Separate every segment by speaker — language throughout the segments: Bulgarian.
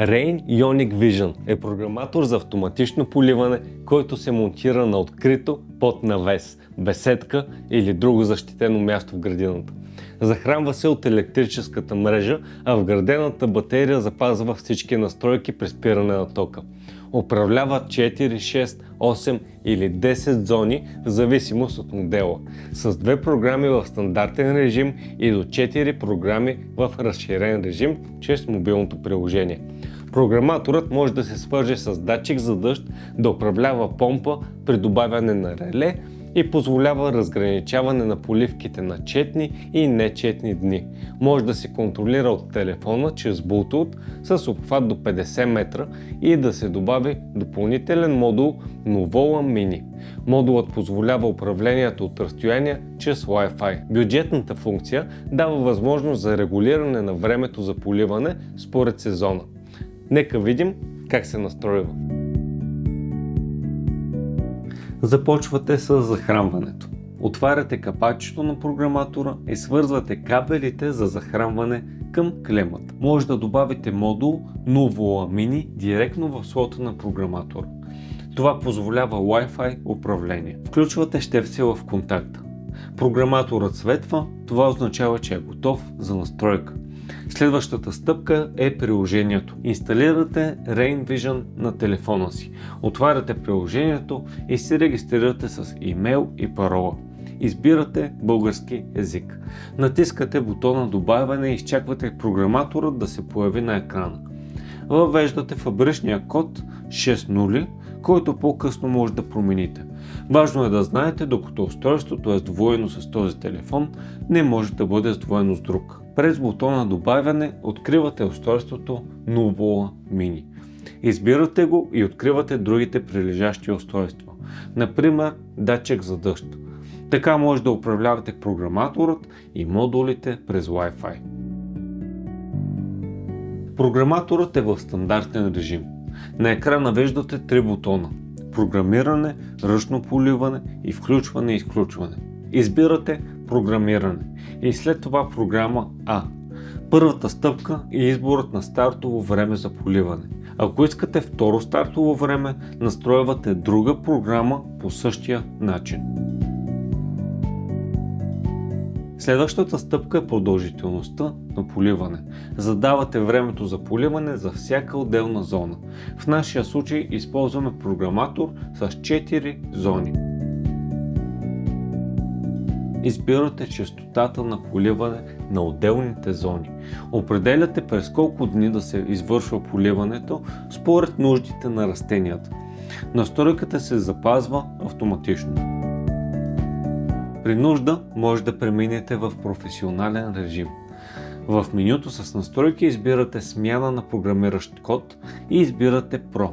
Speaker 1: Rain Ionic Vision е програматор за автоматично поливане, който се монтира на открито под навес, беседка или друго защитено място в градината. Захранва се от електрическата мрежа, а вградената батерия запазва всички настройки при спиране на тока. Управлява 4, 6, 8 или 10 зони в зависимост от модела, с 2 програми в стандартен режим и до 4 програми в разширен режим чрез мобилното приложение. Програматорът може да се свърже с датчик за дъжд, да управлява помпа при добавяне на реле и позволява разграничаване на поливките на четни и нечетни дни. Може да се контролира от телефона чрез Bluetooth с обхват до 50 метра и да се добави допълнителен модул Nuvola Mini. Модулът позволява управлението от разстояние чрез Wi-Fi. Бюджетната функция дава възможност за регулиране на времето за поливане според сезона. Нека видим как се настройва. Започвате с захранването. Отваряте капачето на програматора и свързвате кабелите за захранване към клемата. Може да добавите модул Nuvola Mini директно в слота на програматора. Това позволява Wi-Fi управление. Включвате щепсела в контакта. Програматорът светва, това означава, че е готов за настройка. Следващата стъпка е приложението. Инсталирате Rain Vision на телефона си. Отваряте приложението и се регистрирате с имейл и парола. Избирате български език. Натискате бутона добавяне и изчаквате програматорът да се появи на екрана. Въвеждате фабричния код 60, който по-късно може да промените. Важно е да знаете, докато устройството е сдвоено с този телефон, не може да бъде сдвоено с друг. През бутона добавяне откривате устройството Nuvola Mini. Избирате го и откривате другите прилежащи устройства. Например, датчик за дъжд. Така може да управлявате програматорът и модулите през Wi-Fi. Програматорът е в стандартен режим. На екрана виждате 3 бутона: програмиране, ръчно поливане и включване и изключване. Избирате програмиране и след това програма А. Първата стъпка е изборът на стартово време за поливане. Ако искате второ стартово време, настройвате друга програма по същия начин. Следващата стъпка е продължителността на поливане. Задавате времето за поливане за всяка отделна зона. В нашия случай използваме програматор с 4 зони. Избирате честотата на поливане на отделните зони. Определяте през колко дни да се извършва поливането според нуждите на растенията. Настройката се запазва автоматично. При нужда може да преминете в професионален режим. В менюто с настройки избирате смяна на програмиращ код и избирате Pro.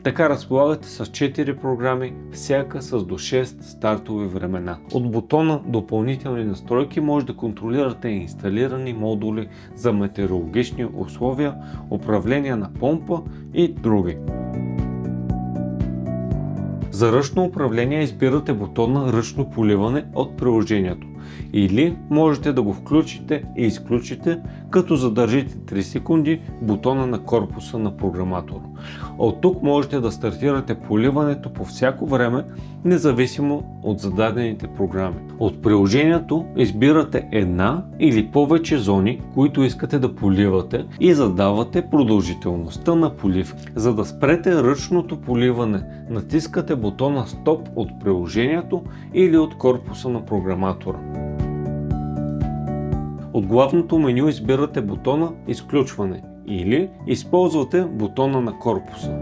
Speaker 1: Така разполагате с 4 програми, всяка с до 6 стартови времена. От бутона допълнителни настройки може да контролирате инсталирани модули за метеорологични условия, управление на помпа и други. За ръчно управление избирате бутона Ръчно поливане от приложението или можете да го включите и изключите, като задържите 3 секунди бутона на корпуса на програматора. От тук можете да стартирате поливането по всяко време, независимо от зададените програми. От приложението избирате една или повече зони, които искате да поливате и задавате продължителността на полив. За да спрете ръчното поливане, натискате бутона Стоп от приложението или от корпуса на програматора. От главното меню избирате бутона Изключване или използвате бутона на корпуса.